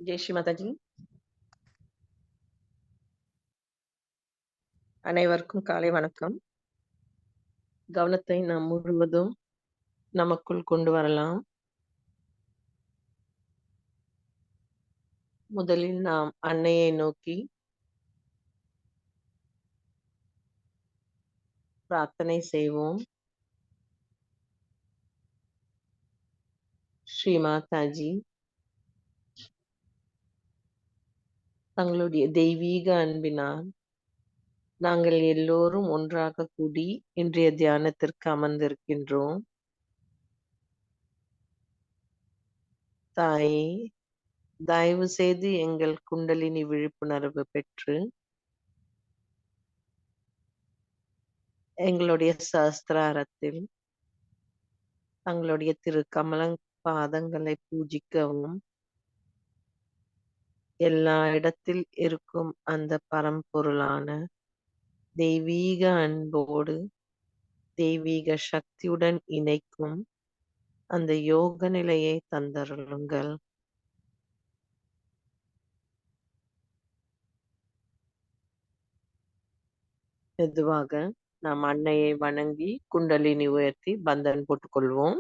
ஜெய் ஸ்ரீ மாதாஜி. அனைவருக்கும் காலை வணக்கம். கவனத்தை நாம் முழுவதும் நமக்குள் கொண்டு வரலாம். முதலில் நாம் அன்னையை நோக்கி பிரார்த்தனை செய்வோம். ஸ்ரீ மாதாஜி தங்களுடைய தெய்வீக அன்பினால் நாங்கள் எல்லோரும் ஒன்றாக கூடி இன்றைய தியானத்திற்கு அமர்ந்திருக்கின்றோம். தாயே, தயவு செய்து எங்கள் குண்டலினி விழிப்புணர்வு பெற்று எங்களுடைய சஹஸ்திராரத்தில் தங்களுடைய திரு கமல பாதங்களை பூஜிக்கவும், எல்லா இடத்தில் இருக்கும் அந்த பரம்பொருளான தெய்வீக அன்போடு தெய்வீக சக்தியுடன் இணைக்கும் அந்த யோக நிலையை தந்தருளுங்கள். மெதுவாக நாம் அன்னையை வணங்கி குண்டலினி உயர்த்தி பந்தன் போட்டுக்கொள்வோம்.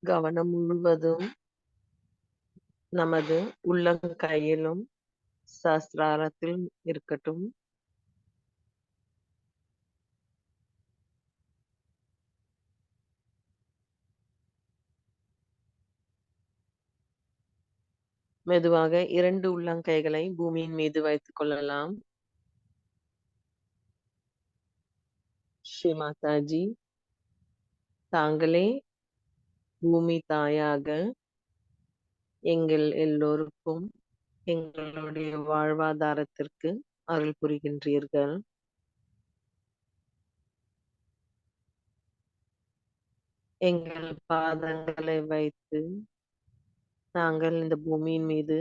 கவனம் முழுவதும் நமது உள்ளங்கையிலும் சஹஸ்ராரத்திலும் இருக்கட்டும். மெதுவாக 2 உள்ளங்கைகளை பூமியின் மீது வைத்துக் கொள்ளலாம். ஸ்ரீ மாதாஜி, தாங்களே பூமி தாயாக எங்கள் எல்லோருக்கும் எங்களுடைய வாழ்வாதாரத்திற்கு அருள் புரிகின்றீர்கள். எங்கள் பாதங்களை வைத்து நாங்கள் இந்த பூமியின் மீது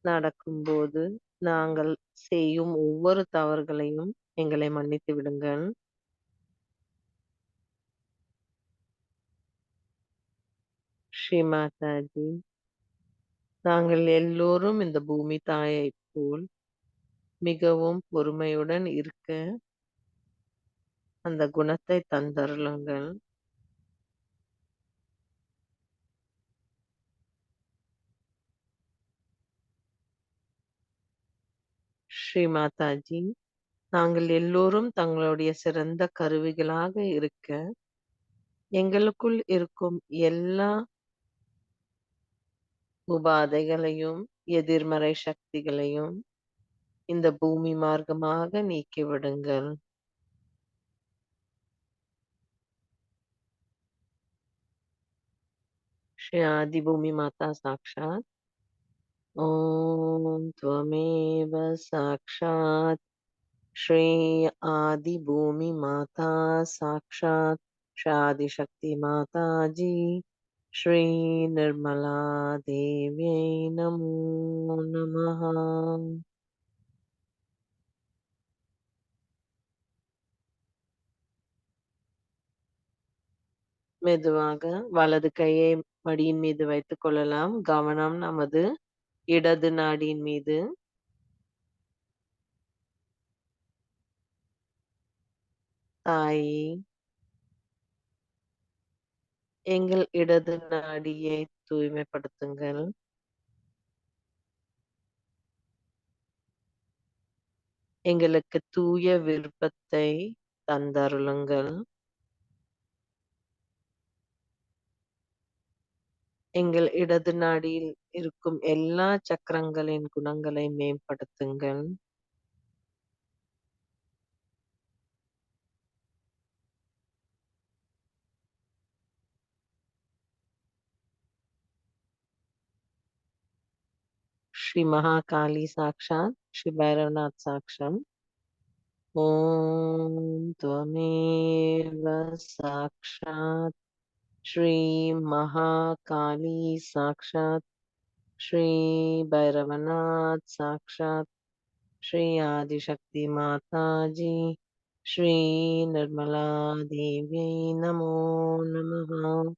நடக்கும்போது நாங்கள் செய்யும் ஒவ்வொரு தவறுகளையும் எங்களை மன்னித்து விடுங்கள். ஸ்ரீ மாதாஜி, நாங்கள் எல்லோரும் இந்த பூமி தாயை போல் மிகவும் பொறுமையுடன் இருக்க அந்த குணத்தை தந்தருளுங்கள். ஸ்ரீ மாதாஜி, நாங்கள் எல்லோரும் தங்களுடைய சிறந்த கருவிகளாக இருக்க எங்களுக்குள் இருக்கும் எல்லா உபாதைகளையும் எதிர்மறை சக்திகளையும் இந்த பூமி மார்க்கமாக நீக்கிவிடுங்கள். श्री आदि भूमि माता साक्षात ओम त्वमेव साक्षात श्री आदि भूमि माता साक्षात श्री आदि शक्ति माता जी श्री निर्मला देव्यै नमो नमः. மெதுவாக வலது கையை மடியின் மீது வைத்துக் கொள்ளலாம். கவனம் நமது இடது நாடியின் மீது. தாயே, எங்கள் இடது நாடியை தூய்மைப்படுத்துங்கள். எங்களுக்கு தூய விருப்பத்தை தந்தருளுங்கள். எங்கள் இடது நாடியில் இருக்கும் எல்லா சக்கரங்களின் குணங்களை மேம்படுத்துங்கள். श्री महाकाली साक्षात् श्री भैरवनाथ साक्षात् ओम त्वमेव साक्षात् श्री महाकाली साक्षात् श्री भैरवनाथ साक्षात् श्री आदिशक्ति माता जी श्री निर्मला देवी नमो नमः.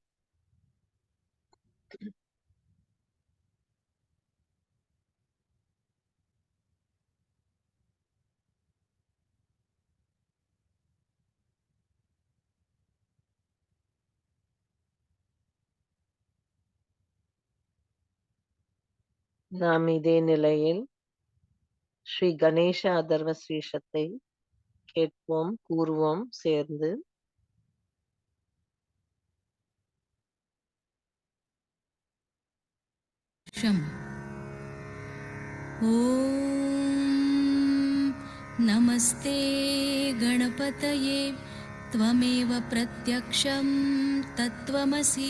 நாம் இதே நிலையில் ஸ்ரீ கணேச அதர்வ ஸ்ரீஷத்தை கேட்போம், கூறுவோம் சேர்ந்து. ॐ नमस्ते गणपतये त्वमेव प्रत्यक्षं तत्त्वमसि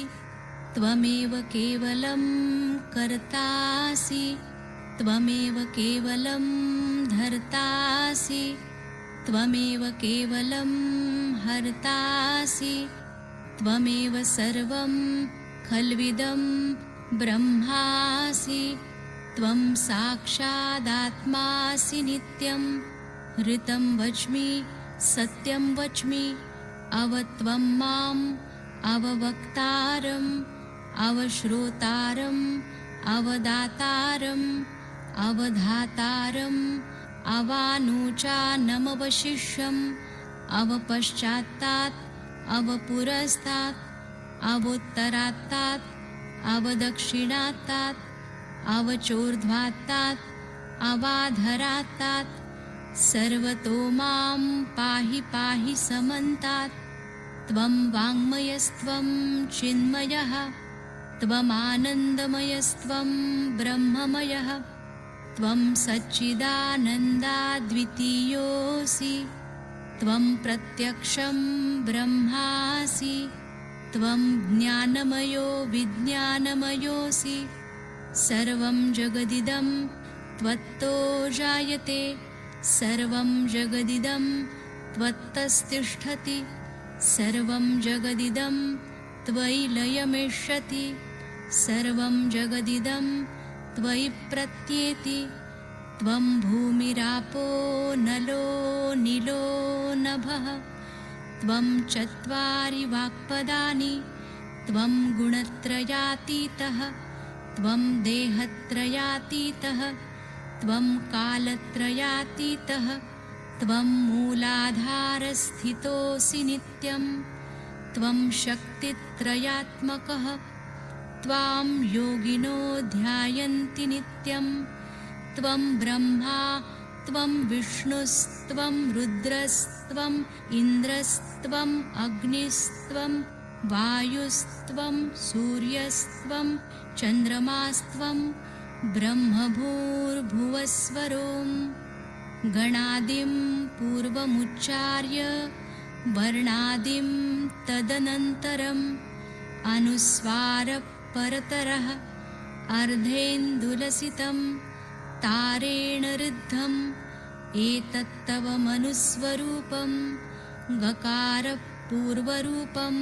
त्वमेव केवलं कर्तासि त्वमेव केवलं धर्तासि त्वमेव केवलं हर्तासि त्वमेव सर्वं खल्विदं ब्रह्मासि त्वं साक्षादात्मासि नित्यं ऋतं वच्मि सत्यं वच्मि अवत्वं माम् अववक्तारम् अवश्रोतारम् अवदातारम् अवधातारम् अवानूचानमवशिष्यम् अवपश्चात्तात् अवपुरस्तात् अवोत्तरात्तात् अवदक्षिणात्तात् अवचोर्ध्वात्तात् अवाधरात्तात् सर्वतो मां पाहि पाहि समन्तात् त्वं वाङ्मयस्त्वं चिन्मयः त्वमानन्दमयस्त्वं ब्रह्ममयः त्वं सच्चिदानन्दाद्वितीयोऽसि त्वं प्रत्यक्षं ब्रह्मासि त्वं ज्ञानमयो विज्ञानमयोऽसि सर्वं जगदिदं त्वत्तो जायते सर्वं जगदिदं त्वत्तस्तिष्ठति सर्वं जगदिदं त्वयि लयमेष्यति सर्वं जगदिदं त्वयि प्रत्येति त्वं भूमिरापो नलो नीलो नभः त्वं चत्वारि वाक्पदानि त्वं गुणत्रयातीतः त्वं देहत्रयातीतः त्वं कालत्रयातीतः त्वं मूलाधारस्थितोऽसि नित्यं त्वं शक्तित्रयात्मकः त्वां योगिनो ध्यायन्ति नित्यं त्वं ब्रह्मा त्वं विष्णुस्त्वं रुद्रस्त्वम् इन्द्रस्त्वम् अग्निस्त्वं वायुस्त्वं सूर्यस्त्वं चन्द्रमास्त्वं ब्रह्मभूर्भुवस्वरों गणादिं पूर्वमुच्चार्य वर्णादिं तदनन्तरम् अनुस्वारः परतरः अर्धेन्दुलसितं तारेण ऋद्धम् एतत्तव मनुस्वरूपं गकारः पूर्वरूपम्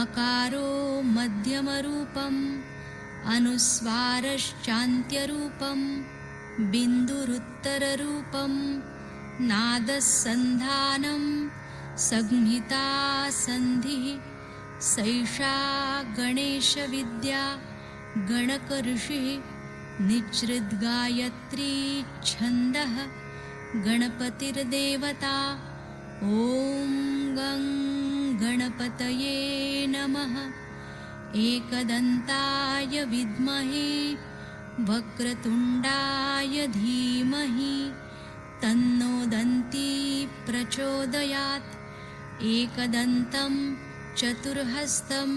अकारो मध्यमरूपम् अनुस्वारश्चान्त्यरूपं बिन्दुरुत्तररूपं नादसन्धानं संहिता सन्धिः सैषा गणेशविद्या गणकऋषिः निच्छृद्गायत्री छन्दः गणपतिर्देवता ॐ गं गणपतये नमः एकदन्ताय विद्महे वक्रतुण्डाय धीमहि तन्नो दन्ती प्रचोदयात् एकदन्तं चतुर्हस्तं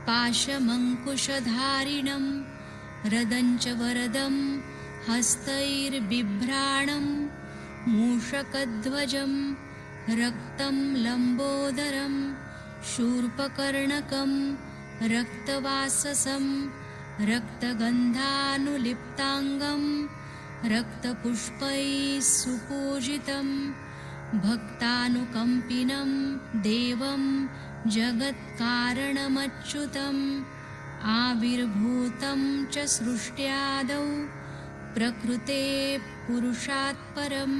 पाशमङ्कुशधारिणं रदञ्च वरदं हस्तैर्बिभ्राणं मूषकध्वजं रक्तं लम्बोदरं शूर्पकर्णकं रक्तवाससं रक्तगन्धानुलिप्ताङ्गं रक्तपुष्पैः सुपूजितं भक्तानुकम्पिनं देवं जगत्कारणमच्युतम् आविर्भूतं च सृष्ट्यादौ प्रकृते पुरुषात् परम्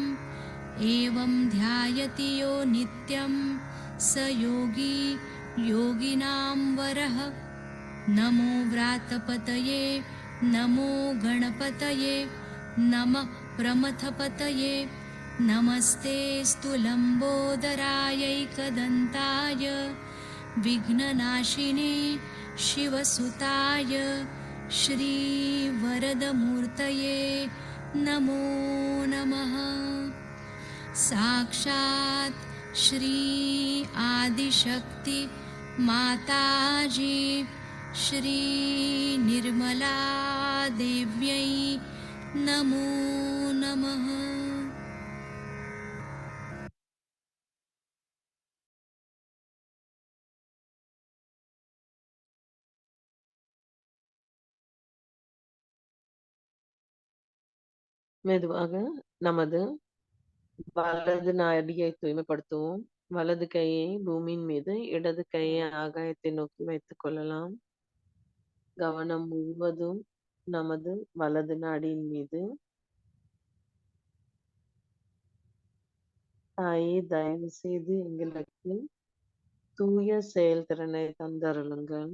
एवं ध्यायति यो नित्यं स योगी योगिनां वरः। नमो व्रातपतये नमो गणपतये नमः प्रमथपतये नमस्ते लम्बोदरायैकदन्ताय विघ्ननाशिने शिवसुताय श्रीवरदमूर्तये नमो नमः। साक्षात् श्री आदिशक्ति माताजी श्री निर्मला देव्यै नमो नमः। மெதுவாக நமது வலது நாடியை தூய்மைப்படுத்துவோம். வலது கையை பூமியின் மீது, இடது கையை ஆகாயத்தை நோக்கி வைத்துக் கொள்ளலாம். கவனம் முழுவதும் நமது வலது நாடியின் மீது. தாயே, தயவு செய்து எங்களுக்கு தூய செயல்திறனை தந்தருளுங்கள்.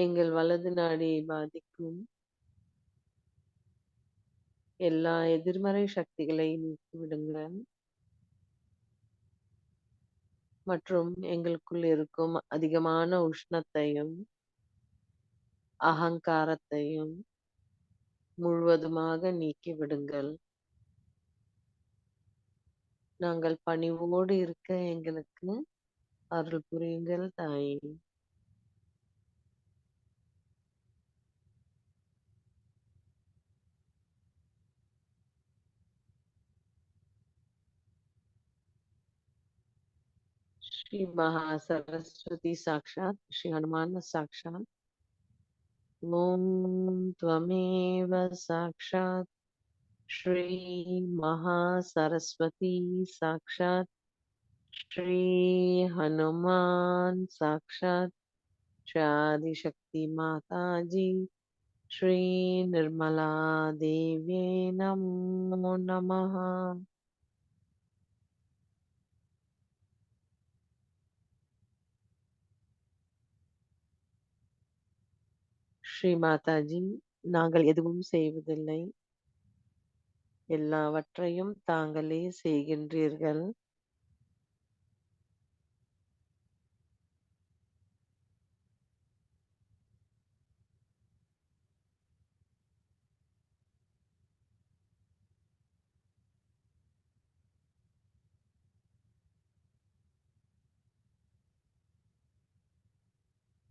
எங்கள் வலது நாடியை பாதிக்கும் எல்லா எதிர்மறை சக்திகளை நீக்கிவிடுங்கள் மற்றும் எங்களுக்குள் இருக்கும் அதிகமான உஷ்ணத்தையும் அகங்காரத்தையும் முழுவதுமாக நீக்கிவிடுங்கள். நாங்கள் பணிவோடு இருக்க எங்களுக்கு அருள் புரியுங்கள் தாயே. श्री महासरस्वती साक्षात् श्री हनुमान साक्षात् ओम त्वमेव साक्षात् श्री महासरस्वती साक्षात् श्री हनुमान साक्षात् श्री आदिशक्ति माता जी श्री निर्मला देवी नमो नमः। ஸ்ரீ மாதாஜி, நாங்கள் எதுவும் செய்வதில்லை, எல்லாவற்றையும் தாங்களே செய்கின்றீர்கள்.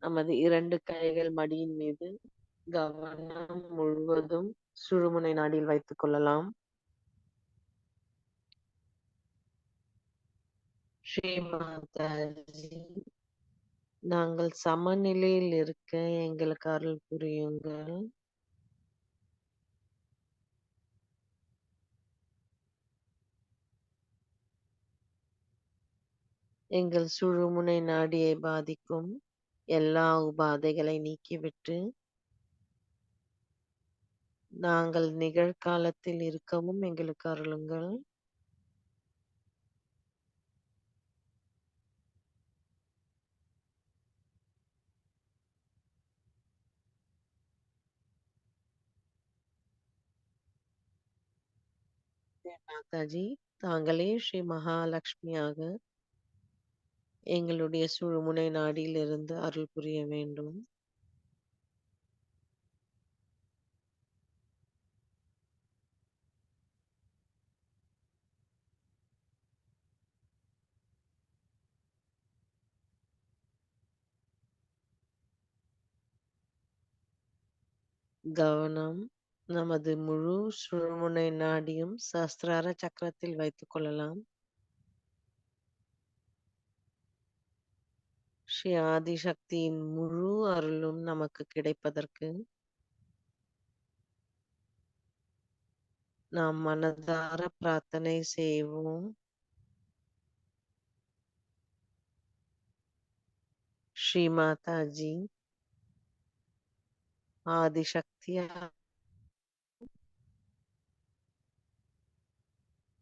நமது இரண்டு கைகள் மடியின் மீது கவனம் முழுவதும் சுழுமுனை நாடியில் வைத்துக் கொள்ளலாம். ஸ்ரீ மாதாஜி, நாங்கள் சமநிலையில் இருக்க எங்களுக்கு அருள் புரியுங்கள். எங்கள் சுழுமுனை நாடியை பாதிக்கும் எல்லா உபாதைகளை நீக்கிவிட்டு நாங்கள் நிகழ்காலத்தில் இருக்கவும் எங்களுக்கு அருளுங்கள். மாதாஜி, தாங்களே ஸ்ரீ மகாலட்சுமியாக எங்களுடைய சுழுமுனை நாடியிலிருந்து அருள் புரிய வேண்டும். கவனம் நமது முழு சுழுமுனை நாடியும் சஹஸ்ரார சக்கரத்தில் வைத்துக் கொள்ளலாம். ஸ்ரீ ஆதிசக்தியின் முழு அருளும் நமக்கு கிடைப்பதற்கு நாம் மனதார பிரார்த்தனை செய்வோம். ஸ்ரீ மாதாஜி, ஆதிசக்தியா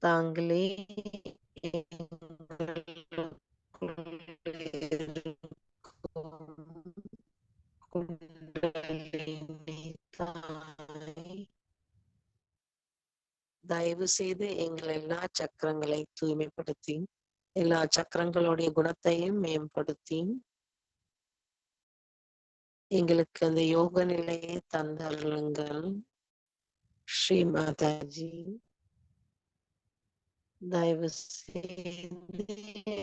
தாங்களே எங்களுக்குள் இருக்கும் குண்டலினி தாய், தயவு செய்து எங்கள் எல்லா சக்கரங்களை தூய்மைப்படுத்தி எல்லா சக்கரங்களுடைய குணத்தையும் மேம்படுத்தி எங்களுக்கு அந்த யோக நிலையை தந்தருளுங்கள். ஸ்ரீ மாதாஜி, தயவு செய்து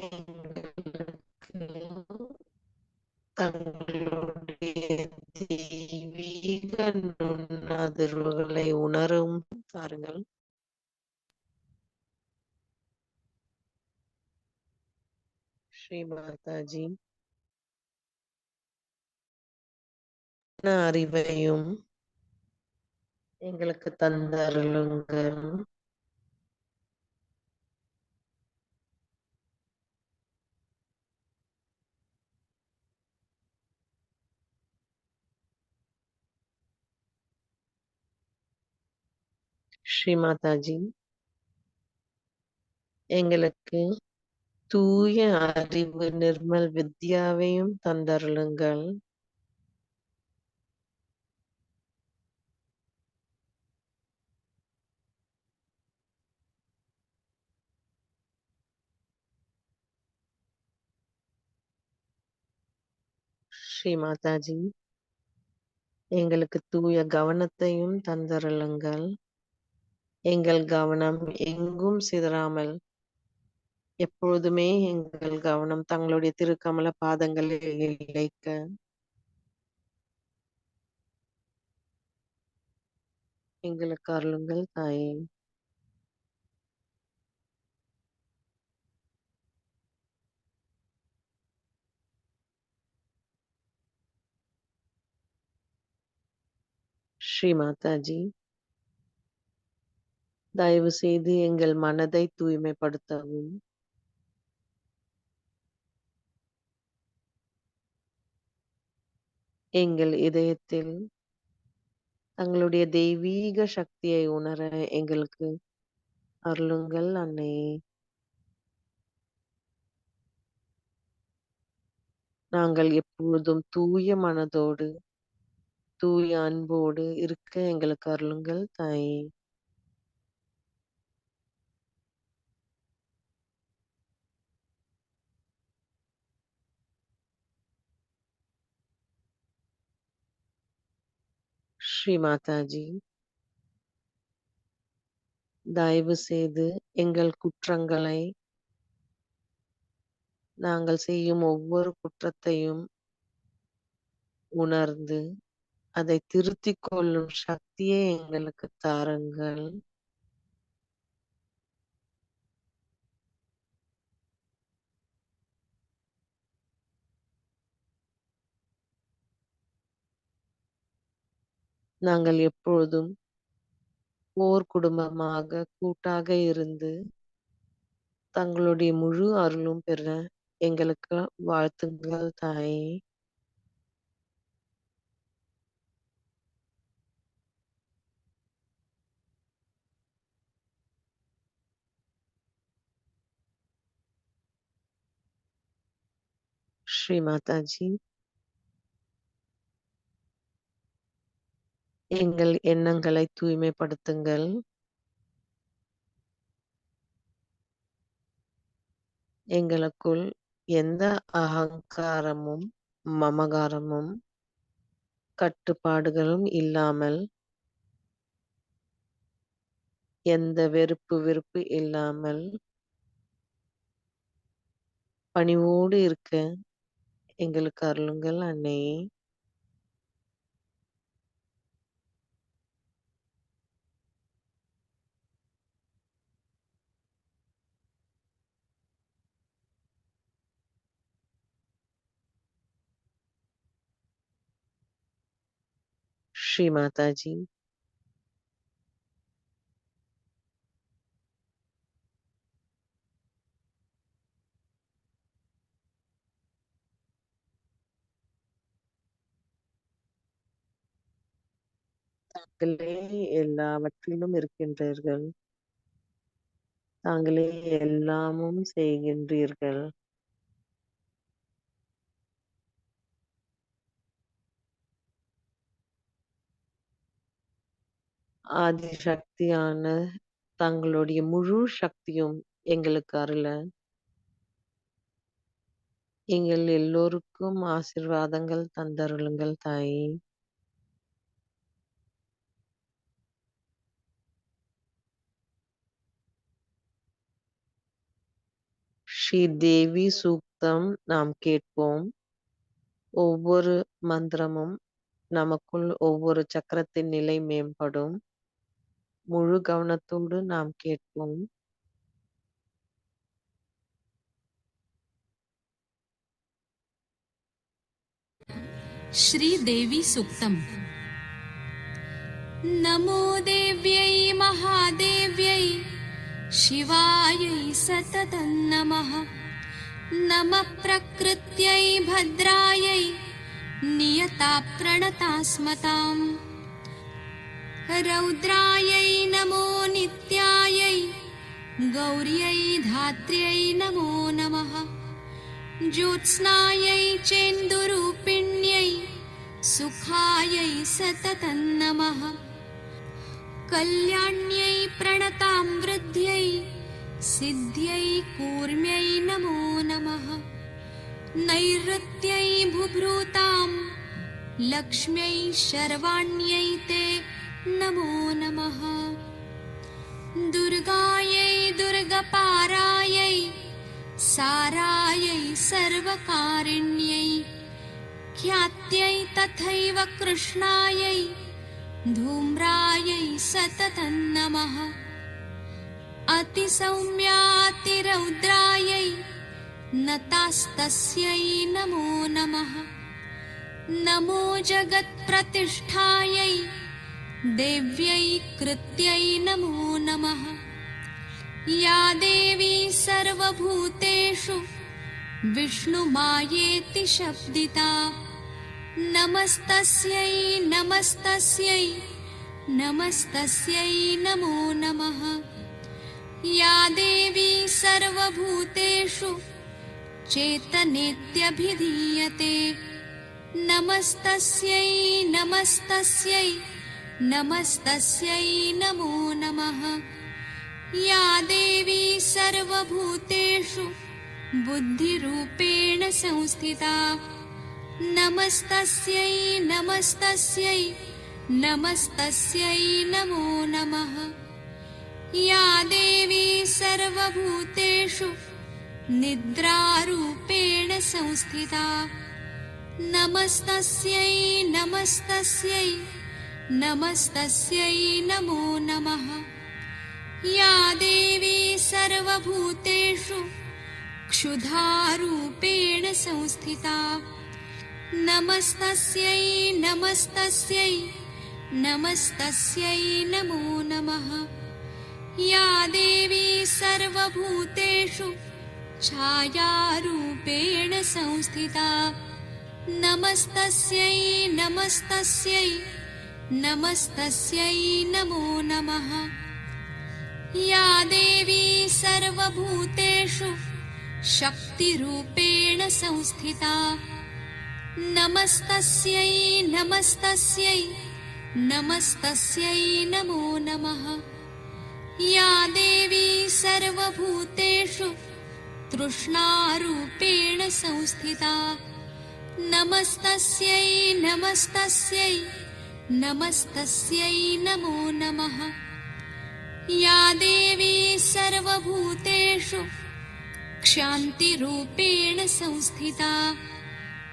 எங்களுக்கு தங்களுடைய தெய்வீக நுண்ணதிர்வுகளை உணரும் தாருங்கள். ஸ்ரீ மாதாஜி, அறிவையும் எங்களுக்கு தந்தருளுங்கள். ஸ்ரீ மாதாஜி, எங்களுக்கு தூய அறிவு நிர்மல் வித்யாவையும் தந்தருளுங்கள். ஸ்ரீ மாதாஜி, எங்களுக்கு தூய கவனத்தையும் தந்தருளுங்கள். எங்கள் கவனம் எங்கும் சிதறாமல் எப்பொழுதுமே எங்கள் கவனம் தங்களுடைய திருக்கமல பாதங்களில் நிலைக்க எங்களுக்கு அருளுங்கள் தாயே. ஸ்ரீ மாதாஜி, தயவு செய்து எங்கள் மனதை தூய்மைப்படுத்தவும் எங்கள் இதயத்தில் தங்களுடைய தெய்வீக சக்தியை உணர எங்களுக்கு அருளுங்கள் அன்னையே. நாங்கள் எப்பொழுதும் தூய மனதோடு தூய அன்போடு இருக்க எங்களுக்கு அருளுங்கள் தாயே. ஸ்ரீ மாதாஜி, தயவு செய்து எங்கள் குற்றங்களை, நாங்கள் செய்யும் ஒவ்வொரு குற்றத்தையும் உணர்ந்து அதை திருத்திக் கொள்ளும் சக்தியை எங்களுக்கு தாருங்கள். நாங்கள் எப்பொழுதும் ஓர் குடும்பமாக கூட்டாக இருந்து தங்களுடைய முழு அருளும் பெற எங்களுக்கு வாழ்த்துங்கள் தாயே. ஸ்ரீ மாதாஜி, எங்கள் எண்ணங்களை தூய்மைப்படுத்துங்கள். எங்களுக்குள் எந்த அகங்காரமும் மமகாரமும் கட்டுப்பாடுகளும் இல்லாமல், எந்த வெறுப்பு வெறுப்பு இல்லாமல் பணிவோடு இருக்க எங்களுக்கு அருளுங்கள் அன்னையே. श्री माता जी। தாங்களே எல்லாவற்றிலும் இருக்கின்றீர்கள். தாங்களே எல்லாமும் செய்கின்றீர்கள். ஆதிசக்தியான தங்களுடைய முழு சக்தியும் எங்களுக்கு அருள எங்கள் எல்லோருக்கும் ஆசீர்வாதங்கள் தந்தருளுங்கள் தாயே. ஸ்ரீ தேவி சூக்தம் நாம் கேட்போம். ஒவ்வொரு மந்திரமும் நமக்குள் ஒவ்வொரு சக்கரத்தின் நிலை மேம்படும். முழு கவனத்தோடு நாம் கேட்போம். श्री देवी सूक्तम्। नमो देव्यै महादेव्यै शिवायै सततं नमः। नमः प्रकृत्यै भद्रायै नियता प्रणतास्मताम्। रौद्रायै नमो नित्यायै गौर्यै धात्र्यै नमो नमः। ज्योत्स्नायै चेन्दुरूपिण्यै सुखायै सततं नमः। कल्याण्यै प्रणतां वृद्ध्यै सिद्ध्यै कूर्म्यै नमो नमः। नैऋत्यै बुभृतां लक्ष्म्यै शर्वाण्यै ते नमो नमः। दुर्गायै दुर्गपारायै सारायै सर्वकारिण्यै ख्यात्यै तथैव कृष्णायै धूम्रायै सततं नमः। अतिसौम्यातिरौद्रायै नतास्तस्यै नमो नमः। नमो जगत्प्रतिष्ठायै देव्यै कृत्यै नमो नमः। या देवी सर्वभूतेषु विष्णुमायेति शब्दिता नमस्तस्यै नमस्तस्यै नमस्तस्यै नमो नमः। या देवी सर्वभूतेषु चेतनेत्यभिधीयते नमस्तस्यै नमस्तस्यै नमस्तस्यै नमो नमः। या देवी सर्वभूतेषु बुद्धिरूपेण संस्थिता नमस्तस्यै नमस्तस्यै नमस्तस्यै नमो नमः। या देवी सर्वभूतेषु निद्रारूपेण संस्थिता नमस्तस्यै नमस्तस्यै नमस्तस्यै नमो नमः। या देवी सर्वभूतेषु क्षुधारूपेण संस्थिता नमस्तस्यै नमस्तस्यै नमस्तस्यै नमो नमः। या देवी सर्वभूतेषु छायारूपेण संस्थिता नमस्तस्यै नमस्तस्यै नमस्तस्यै नमो नमः। या देवी सर्वभूतेषु शक्तिरूपेण संस्थिता नमस्तस्यै नमस्तस्यै नमस्तस्यै नमो नमः। या देवी सर्वभूतेषु तृष्णारूपेण संस्थिता नमस्तस्यै नमस्तस्यै नमस्तस्यै नमो नमः। या देवी सर्वभूतेषु क्षान्तिरूपेण संस्थिता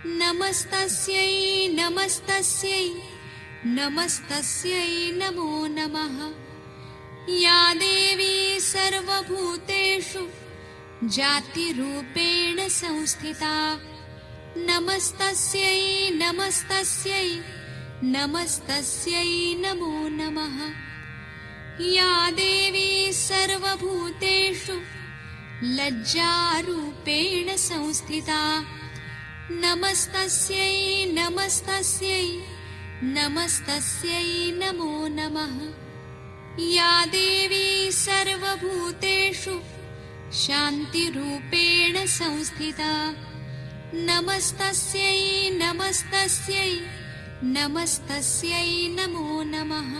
नमस्तस्यै नमस्तस्यै नमस्तस्यै नमो नमः। या देवी सर्वभूतेषु जातिरूपेण संस्थिता नमस्तस्यै नमस्तस्यै नमस्तस्यै नमो नमः। या देवी सर्वभूतेषु लज्जारूपेण संस्थिता नमस्तस्यै नमस्तस्यै नमस्तस्यै नमो नमः। या देवी सर्वभूतेषु शान्तिरूपेण संस्थिता नमस्तस्यै नमस्तस्यै नमस्तस्यै नमो नमः।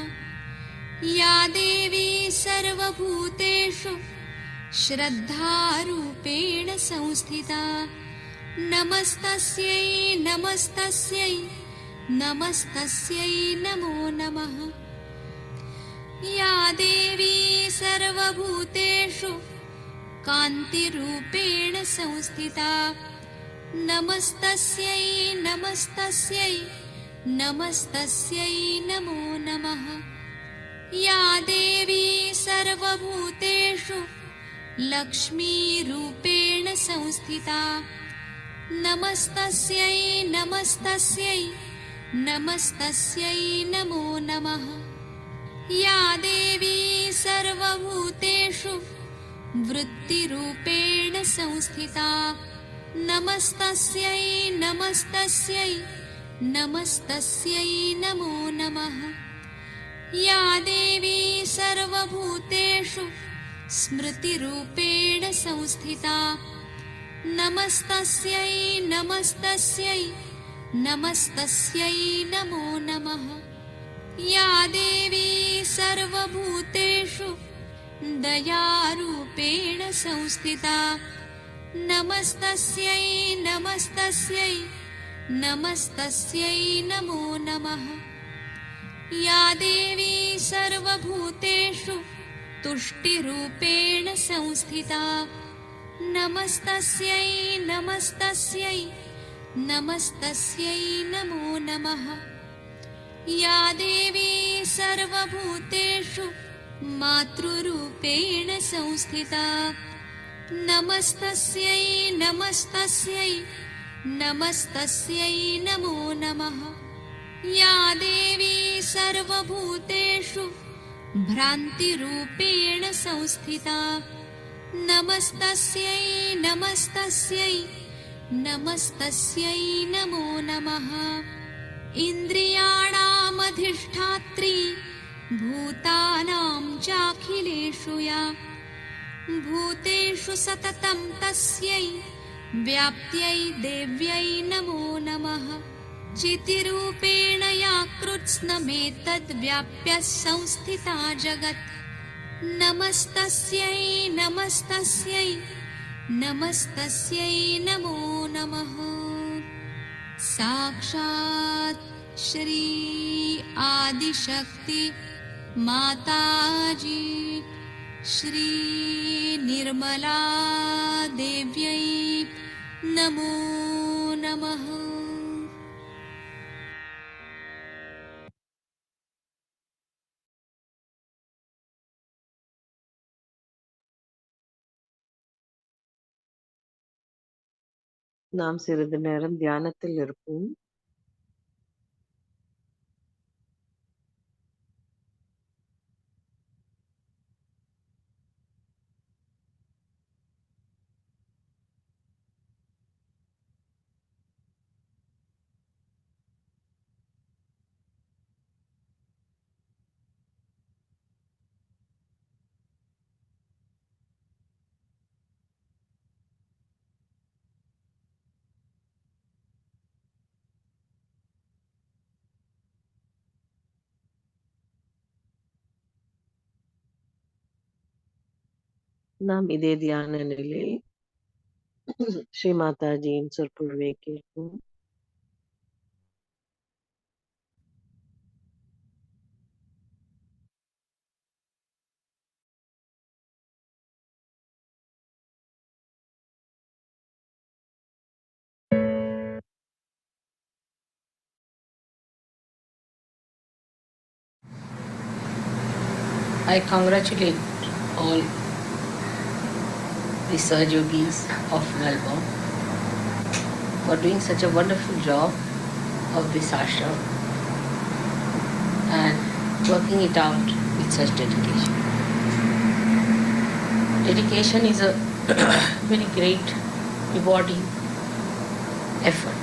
या देवी सर्वभूतेषु श्रद्धारूपेण संस्थिता नमस्तस्यै नमस्तस्यै नमस्तस्यै नमो नमः। या देवी सर्वभूतेषु कान्तिरूपेण संस्थिता नमस्तस्यै नमस्तस्यै नमस्तस्यै नमो नमः। या देवी सर्वभूतेषु लक्ष्मीरूपेण संस्थिता नमस्तस्यै नमस्तस्यै नमस्तस्यै नमो नमः। या देवी सर्वभूतेषु वृत्तिरूपेण संस्थिता नमस्तस्यै नमस्तस्यै नमस्तस्यै नमो नमः। या देवी सर्वभूतेषु स्मृतिरूपेण संस्थिता नमस्तस्यै नमस्तस्यै नमस्तस्यै नमो नमः। या देवी सर्वभूतेषु दयारूपेण संस्थिता नमस्तस्यै नमस्तस्यै नमस्तस्यै नमो नमः। या देवी सर्वभूतेषु तुष्टिरूपेण संस्थिता नमस्तस्यै नमस्तस्यै नमस्तस्यै नमो नमः। या देवी सर्वभूतेषु मातृरूपेण संस्थिता नमस्तस्यै नमस्तस्यै नमस्तस्यै नमो नमः। या देवी सर्वभूतेषु भ्रान्तिरूपेण संस्थिता नमस्तस्यै नमस्तस्यै नमस्तस्यै नमो नमः। इन्द्रियाणामधिष्ठात्री भूतानां चाखिलेषु या भूतेषु सततं तस्यै व्याप्त्यै देव्यै नमो नमः। चितिरूपेण या कृत्स्नमेतद्व्याप्य संस्थिता जगत् नमस्तस्यै नमस्तस्यै नमस्तस्यै नमो नमः। साक्षात् श्री आदिशक्ति माताजी श्री निर्मला देव्यै नमो नमः। நாம் சிறிது நேரம் தியானத்தில் இருப்போம். நாம் இதே தியான நிலையில் ஸ்ரீ மாதாஜியின் சொற்பொழிவை கேட்போம். I congratulate all the Sahajyogis of Melbourne for doing such a wonderful job of this ashram. and working it out with such dedication. Dedication is a very great, rewarding effort.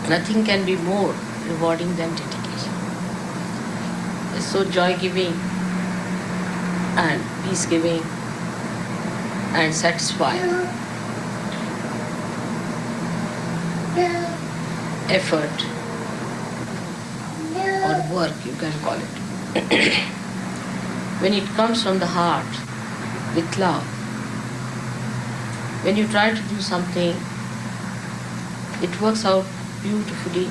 Nothing can be more rewarding than dedication. It's so joy-giving and peace-giving and satisfying effort or work, you can call it. When it comes from the heart with love, when you try to do something, it works out beautifully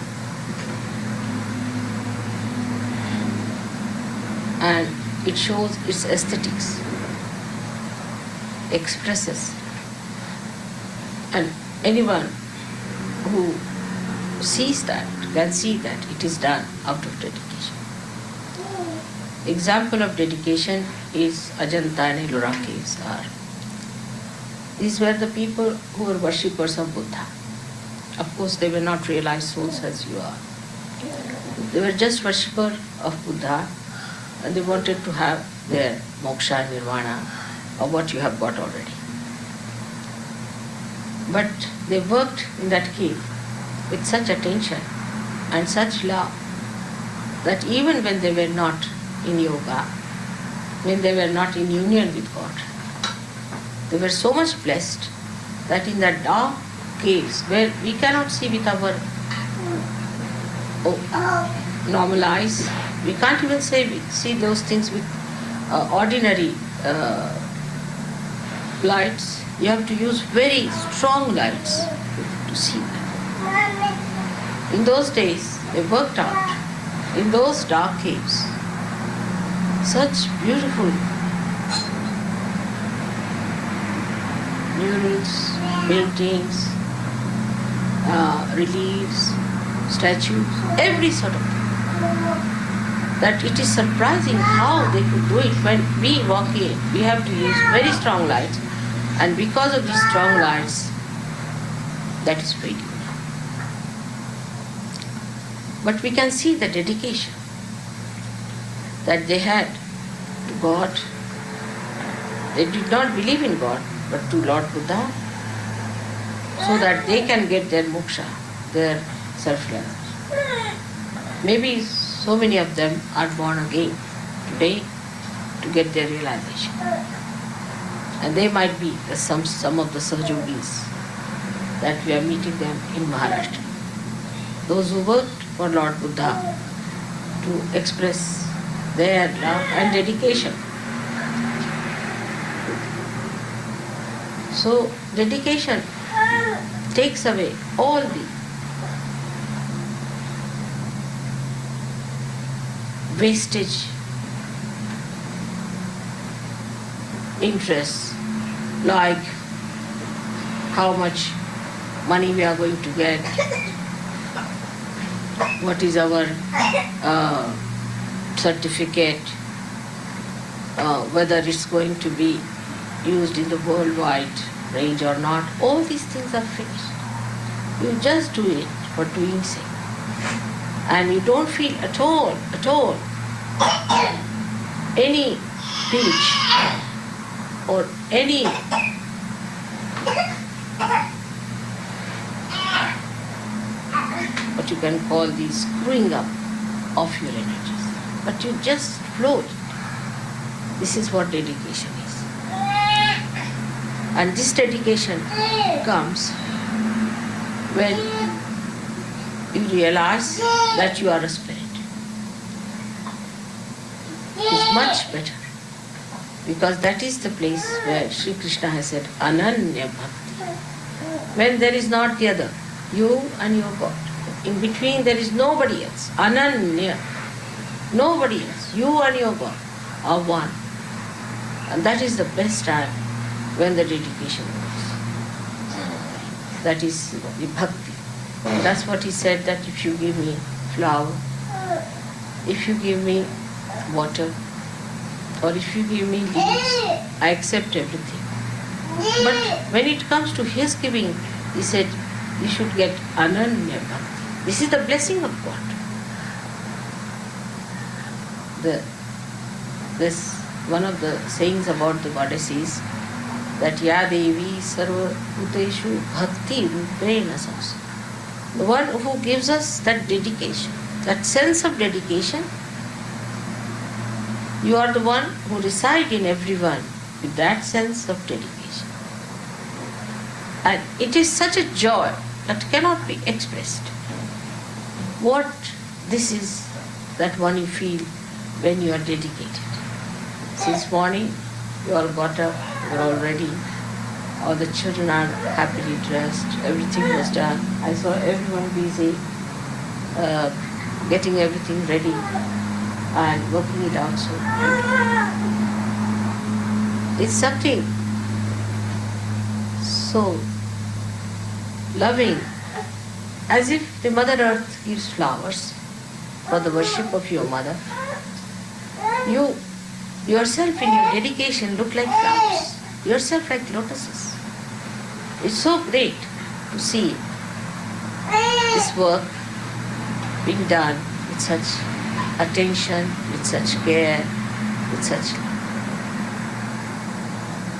and it shows its aesthetics, expresses, and anyone who sees that can see that it is done out of dedication. Example of dedication is Ajanta and Ellora caves are. These were the people who were worshippers of Buddha. Of course, they were not realized souls as you are. They were just worshippers of Buddha and they wanted to have their moksha and nirvana or what you have got already. But they worked in that cave with such attention and such love that even when they were not in yoga, when they were not in union with God, they were so much blessed that in that dark caves where we cannot see with our normal eyes, we can't even see those things with ordinary lights. You have to use very strong lights to see that. In those days, they worked out in those dark caves such beautiful murals, paintings, reliefs, statues, every sort of thing. That it is surprising how they could do it. When we walk in, we have to use very strong lights, and because of these strong lights, that is fading. But we can see the dedication that they had to God. They did not believe in God, but to Lord Buddha, so that they can get their moksha, their self-realization. Maybe so many of them are born again today to get their realization. And they might be some of the Sahajogis that we are meeting them in Maharashtra. Those who worked for Lord Buddha to express their love and dedication. So dedication takes away all the wastage, interests, like how much money we are going to get, what is our certificate, whether it's going to be used in the worldwide range or not. All these things are finished. You just do it for doing sake. And you don't feel at all, any pinch or any what you can call the screwing up of your energies. But you just float. This is what dedication is. And this dedication comes when you realize that you are a spirit. It's much better, because that is the place where Sri Krishna has said Ananya Bhakti. When there is not the other, you and your God. In between there is nobody else. Ananya. Nobody else. You and your God are one. And that is the best time when the dedication goes. That is the bhakti. That's what he said, that if you give me flower, if you give me water, or if you give me leaves, I accept everything. But when it comes to his giving, he said, you should get Ananya Bhakti. This is the blessing of God. this one of the sayings about the goddess is that Ya Devi Sarva Bhuteshu Bhakti Rupena Samsa. The one who gives us that dedication, that sense of dedication, you are the one who reside in everyone with that sense of dedication. And it is such a joy that cannot be expressed. What this is that one you feel when you are dedicated. Since morning, you all got up, you are all ready. All the children are happily dressed, everything was done. I saw everyone busy, getting everything ready and working it out so beautifully. It's something so loving, as if the Mother Earth gives flowers for the worship of your mother. You yourself in your dedication look like flowers, yourself like lotuses. It's so great to see this work being done with such attention, with such care, with such love.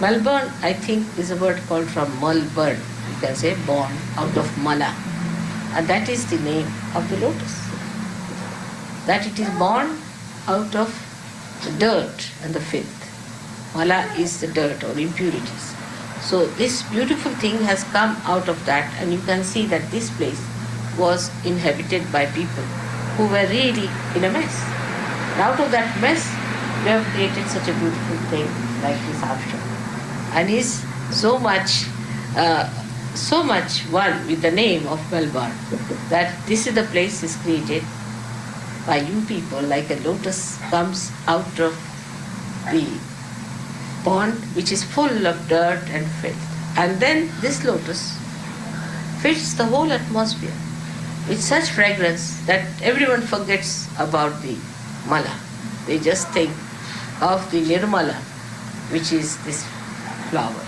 Melbourne, I think, is a word called from Melbourne. You can say born out of Mala. And that is the name of the lotus. That it is born out of the dirt and the filth. Mala is the dirt or impurities. So this beautiful thing has come out of that, and you can see that this place was inhabited by people who were really in a mess. And out of that mess, we have created such a beautiful thing like this ashram. And is so much one with the name of Melbourne that this is the place is created by you people, like a lotus comes out of the pond which is full of dirt and filth. And then this lotus fills the whole atmosphere with such fragrance that everyone forgets about the mala. They just think of the nirmala, which is this flower.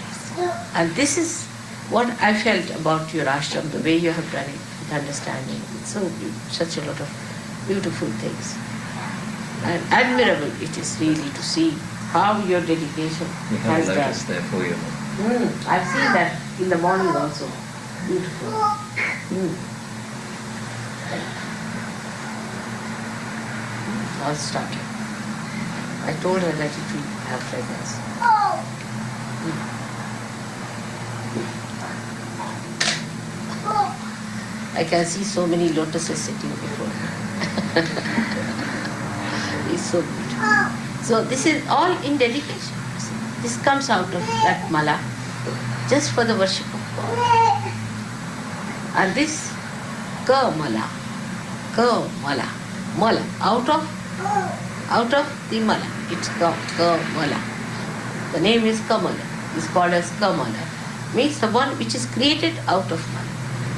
And this is what I felt about your ashram, the way you have done it, with understanding. It's so beautiful, such a lot of beautiful things. And admirable it is really to see how your dedication has done. There for you. I've seen that in the morning also. Beautiful. All started. I told her that it will have fragrance. I can see so many lotuses sitting before me. It's so beautiful. So this is all in dedication. This comes out of that mala just for the worship of God. And this mala, mala, out of the mala. It's mala. The name is Kamala. It's called as Kamala. Means the one which is created out of mala.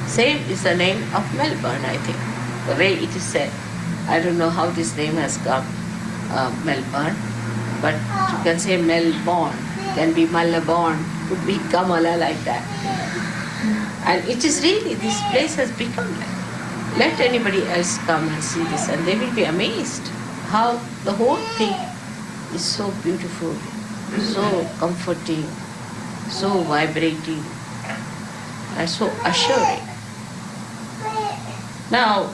Same is the name of Melbourne, I think. The way it is said. I don't know how this name has come, Melbourne, but you can say Melbourne, can be Malabon, could be Kamala like that. And it is really, this place has become like that. Let anybody else come and see this and they will be amazed how the whole thing is so beautiful, so comforting, so vibrating, and so assuring. Now,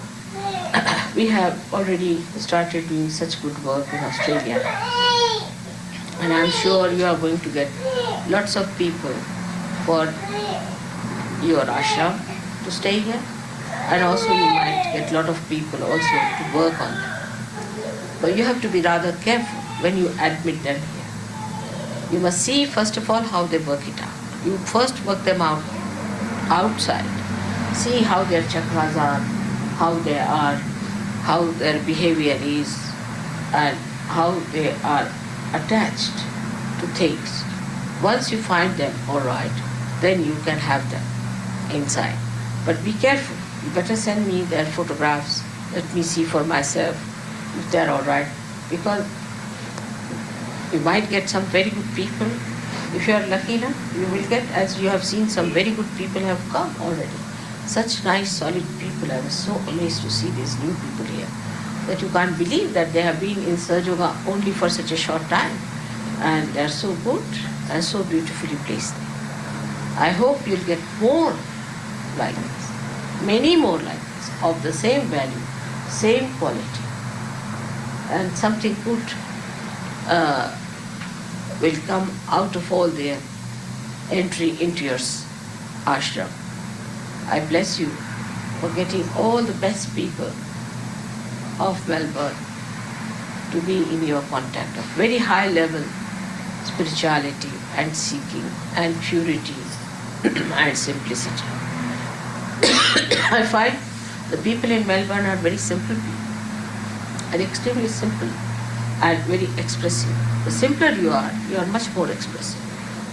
we have already started doing such good work in Australia, and I'm sure you are going to get lots of people for your ashram to stay here, and also you might get a lot of people also to work on them. But you have to be rather careful when you admit them here. You must see first of all how they work it out. You first work them out outside. See how their chakras are, how they are, how their behavior is, and how they are attached to things. Once you find them all right, then you can have them inside. But be careful. You better send me their photographs. Let me see for myself if they're all right. Because you might get some very good people. If you are lucky enough, you will get, as you have seen, some very good people have come already. Such nice, solid people. I was so amazed to see these new people here that you can't believe that they have been in Sahaja Yoga only for such a short time. And they are so good and so beautifully placed. I hope you'll get more like this, many more like this, of the same value, same quality. And something good will come out of all their entry into your ashram. I bless you for getting all the best people of Melbourne to be in your contact of very high level spirituality and seeking and purity and simplicity. I find the people in Melbourne are very simple people, and extremely simple and very expressive. The simpler you are much more expressive.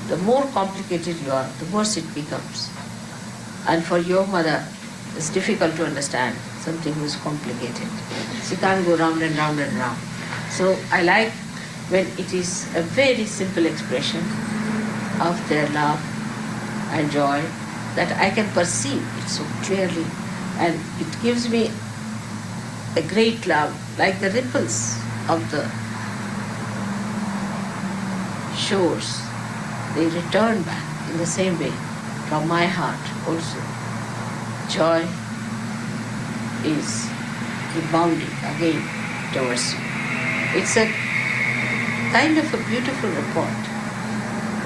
The more complicated you are, the worse it becomes. And for your mother, it's difficult to understand something which is complicated. She can't go round and round and round. So I like when it is a very simple expression of their love and joy that I can perceive it so clearly, and it gives me a great love, like the ripples of the shores. They return back in the same way from my heart also. Joy is rebounding again towards you. It's a kind of a beautiful report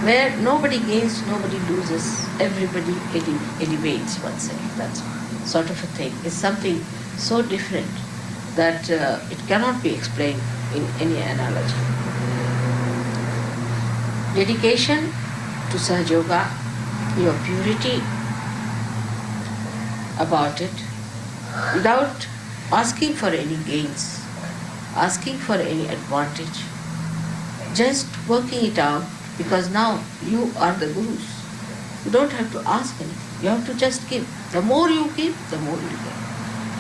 where nobody gains, nobody loses, everybody elevates oneself. That's sort of a thing. It's something so different that it cannot be explained in any analogy. Dedication to Sahaja Yoga, your purity about it, without asking for any gains, asking for any advantage, just working it out, because now you are the gurus. You don't have to ask anything. You have to just give. The more you give, the more you get.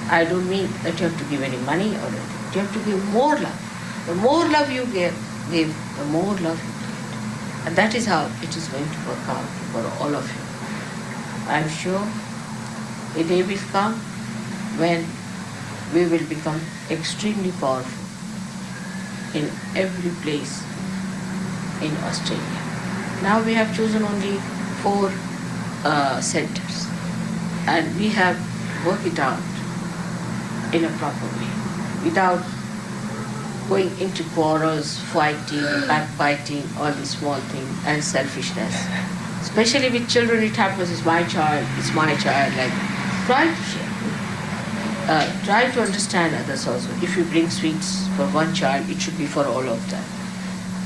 I don't mean that you have to give any money or anything. You have to give more love. The more love you give, the more love you get. And that is how it is going to work out for all of you. I am sure a day will come when we will become extremely powerful in every place in Australia. Now we have chosen only 4 centers, and we have worked it out in a proper way, without going into quarrels, fighting, backbiting, all these small things, and selfishness. Especially with children, it happens, it's my child, like, try to share. Try to understand others also. If you bring sweets for one child, it should be for all of them.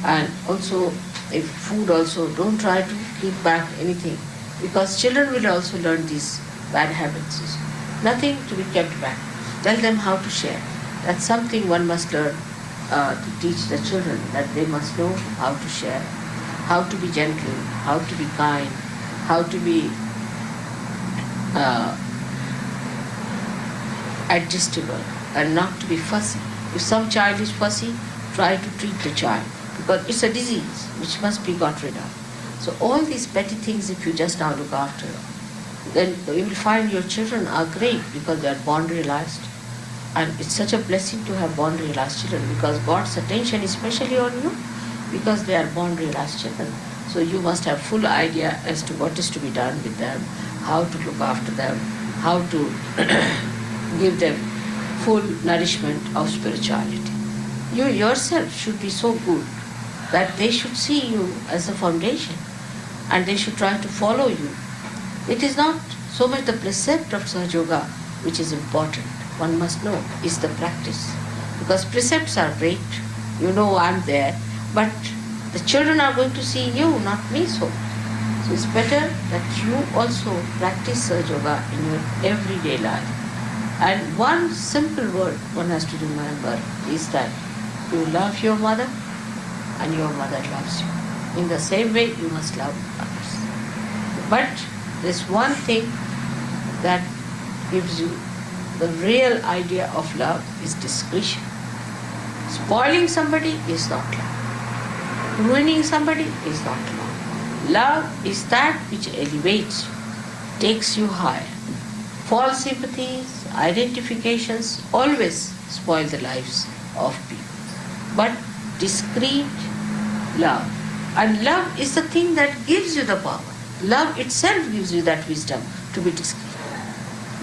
And also, if food also, don't try to keep back anything, because children will also learn these bad habits. Nothing to be kept back. Tell them how to share. That's something one must learn to teach the children, that they must know how to share, how to be gentle, how to be kind, how to be adjustable, and not to be fussy. If some child is fussy, try to treat the child, because it's a disease which must be got rid of. So all these petty things, if you just now look after, then you will find your children are great, because they are born realized. And it's such a blessing to have born realized children, because God's attention is specially on you, because they are born realized children. So you must have full idea as to what is to be done with them, how to look after them, how to give them full nourishment of spirituality. You yourself should be so good that they should see you as a foundation, and they should try to follow you. It is not so much the precept of Sahaja Yoga which is important. One must know is the practice. Because precepts are great, you know I'm there, but the children are going to see you, not me so. So it's better that you also practice Sahaja Yoga in your everyday life. And one simple word one has to remember is that you love your mother and your mother loves you. In the same way you must love others. But there's one thing that gives you the real idea of love is discretion. Spoiling somebody is not love. Ruining somebody is not love. Love is that which elevates you, takes you higher, false sympathies, identifications always spoil the lives of people. But discreet love. And love is the thing that gives you the power. Love itself gives you that wisdom to be discreet.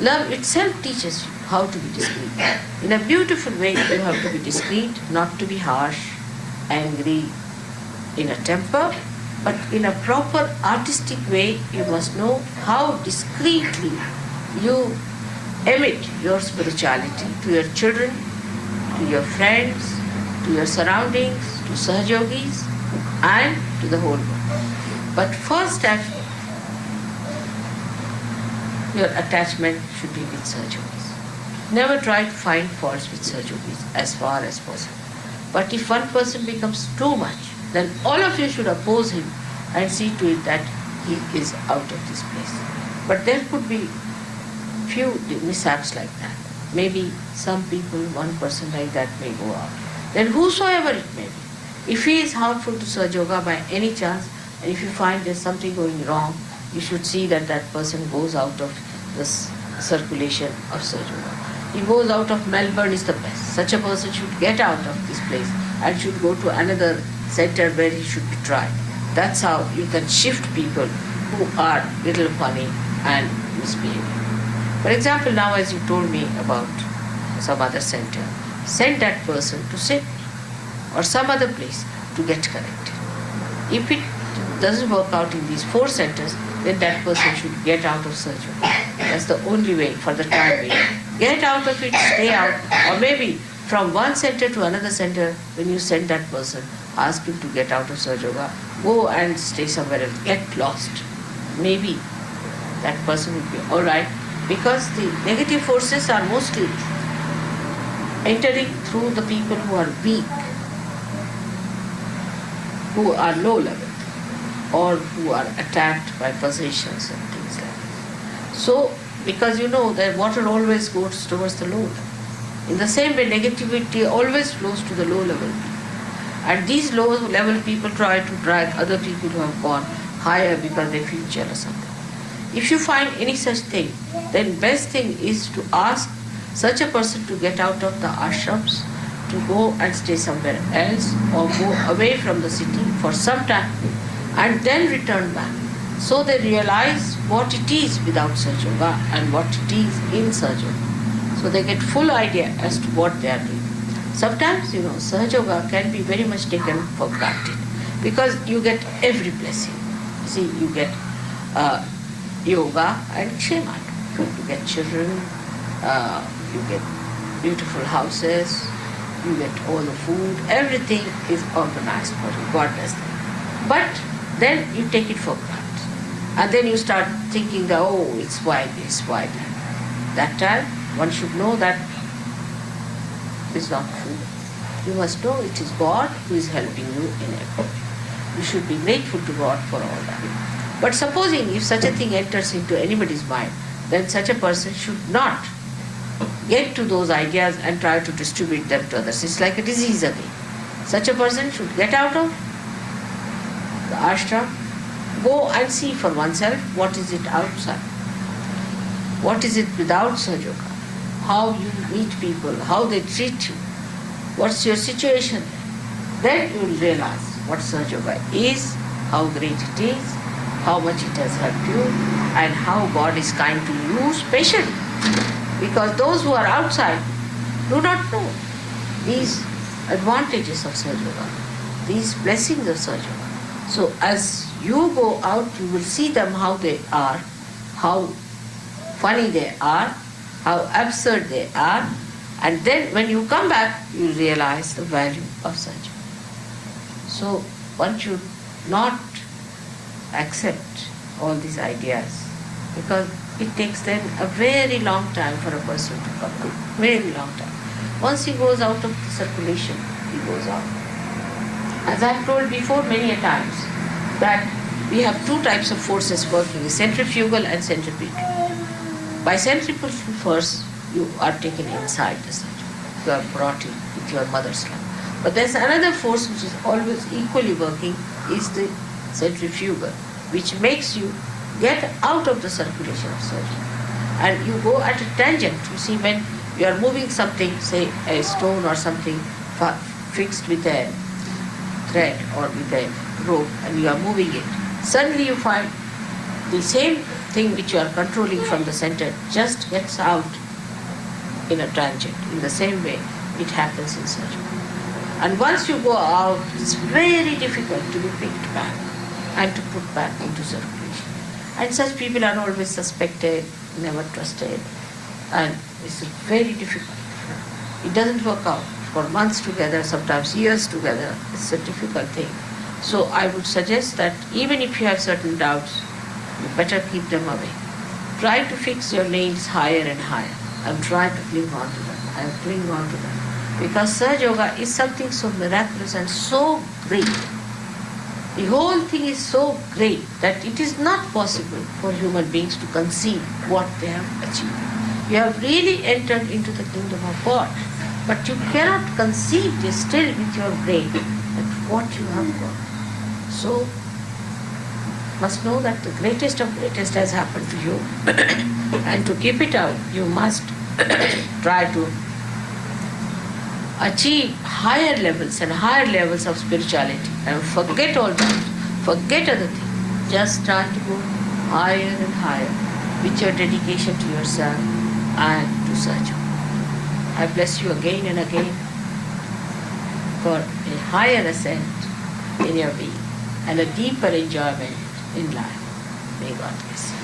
Love itself teaches you how to be discreet. In a beautiful way, you have to be discreet, not to be harsh, angry, in a temper, but in a proper artistic way. You must know how discreetly you emit your spirituality to your children, to your friends, to your surroundings, to Sahajogis, and to the whole world. But first and your attachment should be with Sahajogis. Never try to find faults with Sahajogis as far as possible. But if one person becomes too much, then all of you should oppose him and see to it that he is out of this place. But there could be few mishaps like that. Maybe some people, one person like that may go out. Then whosoever it may be, if he is harmful to Sahajoga by any chance, and if you find there's something going wrong, you should see that that person goes out of this circulation of Sahajoga. He goes out of Melbourne is the best. Such a person should get out of this place and should go to another center where he should be tried. That's how you can shift people who are little funny and misbehaving. For example, now as you told me about some other center, send that person to sit or some other place to get corrected. If it doesn't work out in these 4 centers, then that person should get out of surgery. That's the only way for the time being. Get out of it, stay out, or maybe from one center to another center, when you send that person, ask him to get out of Sahajoga, go and stay somewhere else, get lost. Maybe that person will be alright, because the negative forces are mostly entering through the people who are weak, who are low level, or who are attacked by possessions and things like that. So, because you know that water always goes towards the low level. In the same way, negativity always flows to the low level people. And these low level people try to drag other people who have gone higher because they feel jealous of them. If you find any such thing, then best thing is to ask such a person to get out of the ashrams, to go and stay somewhere else, or go away from the city for some time and then return back. So they realize what it is without Sahajoga and what it is in Sahajoga. So they get full idea as to what they are doing. Sometimes, Sahajoga can be very much taken for granted because you get every blessing. See, you get yoga and Kshema. You get children, you get beautiful houses, you get all the food, everything is organized for you, God bless them. But then you take it for granted. And then you start thinking that, it's why this, why that. That time, one should know that it's not true. You must know it is God who is helping you in everything. You should be grateful to God for all that. But supposing if such a thing enters into anybody's mind, then such a person should not get to those ideas and try to distribute them to others. It's like a disease again. Such a person should get out of the ashram, go and see for oneself what is it outside. What is it without Sahajoga? How you meet people, how they treat you, what's your situation. Then you will realize what Sahajoga is, how great it is, how much it has helped you, and how God is kind to you specially. Because those who are outside do not know these advantages of Sahajoga, these blessings of Sahajoga. So as you go out, you will see them how they are, how funny they are, how absurd they are, and then when you come back, you realize the value of Sahajoga. So one should not accept all these ideas because it takes then a very long time for a person to come to, very long time. Once he goes out of the circulation, he goes out. As I have told before many a times, that we have 2 types of forces working, centrifugal and centripetal. By centrifugal force, you are taken inside the Sahajoga. You are brought in with your mother's love. But there's another force which is always equally working, is the centrifugal, which makes you get out of the circulation of Sahajoga. and you go at a tangent. You see, when you are moving something, say a stone or something fixed with a thread or with a rope, and you are moving it, suddenly you find the same thing which you are controlling from the center just gets out in a tangent. In the same way, it happens in surgery. And once you go out, it's very difficult to be picked back and to put back into circulation. And such people are always suspected, never trusted, and it's very difficult. It doesn't work out for months together, sometimes years together. It's a difficult thing. So I would suggest that even if you have certain doubts, you better keep them away. Try to fix your nails higher and higher and try to cling on to them and cling on to them. Because Sahaja Yoga is something so miraculous and so great. The whole thing is so great that it is not possible for human beings to conceive what they have achieved. You have really entered into the kingdom of God, but you cannot conceive this still with your brain that what you have got. So, must know that the greatest of greatest has happened to you, and to keep it out, you must try to achieve higher levels and higher levels of spirituality and forget all that, forget other things. Just try to go higher and higher with your dedication to yourself and to Sahaja. I bless you again and again for a higher ascent in your being and a deeper enjoyment in life. May God bless you.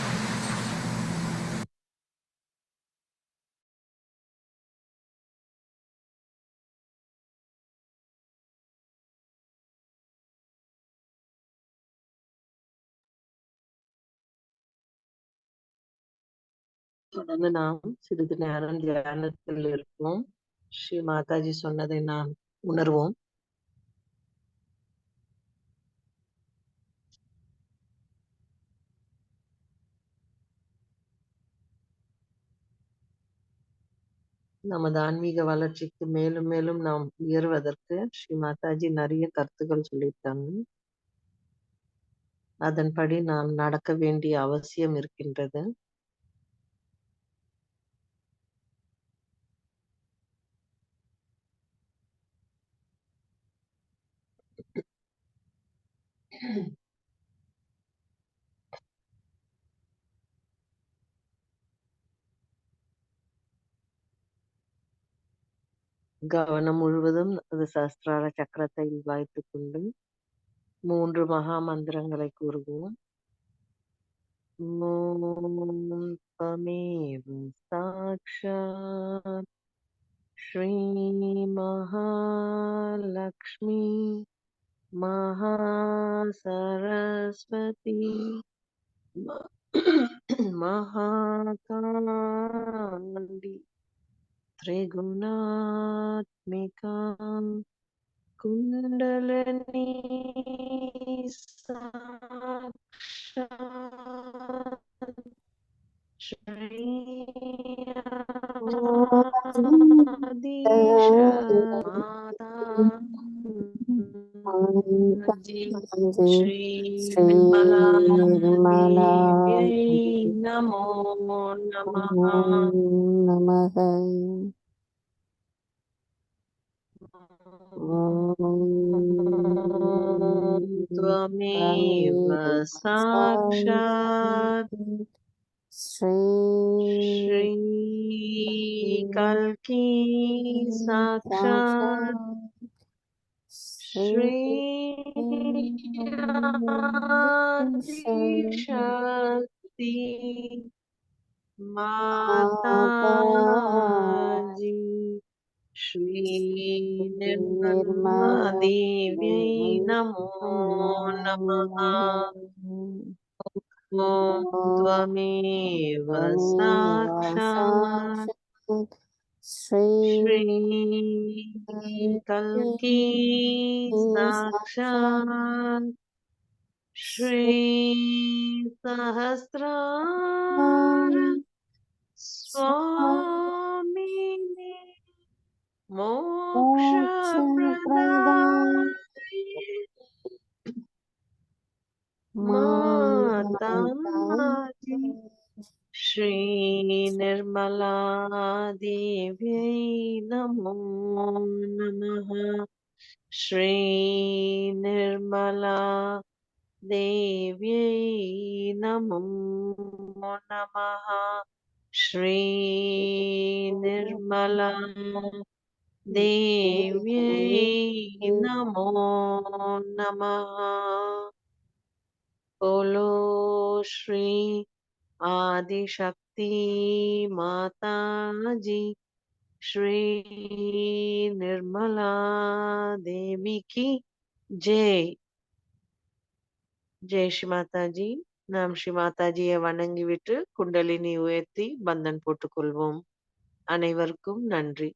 தொடர்ந்து நாம் சிறிது நேரம் தியானத்தில் இருப்போம். ஸ்ரீ மாதாஜி சொன்னதை நாம் உணர்வோம். நமது ஆன்மீக வளர்ச்சிக்கு மேலும் மேலும் நாம் உயர்வதற்கு ஸ்ரீ மாதாஜி நிறைய கருத்துக்கள் சொல்லியிருக்காங்க. அதன்படி நாம் நடக்க வேண்டிய அவசியம் இருக்கின்றது. கவனம் முழுவதும் அது சஹஸ்ரார சக்கரத்தை வைத்துக் கொண்டு 3 மகா மந்திரங்களை கூறுவோம். ஓம் தமேவ சாக்ஷாத் ஸ்ரீ மகாலக்ஷ்மி மகாசரஸ்வதி மகாகாளி त्रिगुणात्मिका कुण्डलिनी साक्षात् श्री आदिश माता जी श्री निर्मला देव्यै नमो नमः. त्वमेव साक्षात् श्री कल्की साक्षात् श्री आदिशक्ति माता जी श्री निर्मला देव्यै नमो नमः. त्वमेव साक्षात् श्री कल्की साक्षात् श्री सहस्रार स्वामिने मोक्ष प्रदायिने माता जी श्री निर्मला देव्यै नमो नमः। श्री निर्मला देव्यै नमो नमः। श्री निर्मला देव्यै नमो नमः। बोलो श्री आदिशक्ति माता जी श्री निर्मला देवी की जय. ஜெய் ஸ்ரீ மாதாஜி. நாம் ஸ்ரீ மாதாஜியை வணங்கிவிட்டு குண்டலினி உயர்த்தி பந்தன் போட்டுக் கொள்வோம். அனைவருக்கும் நன்றி.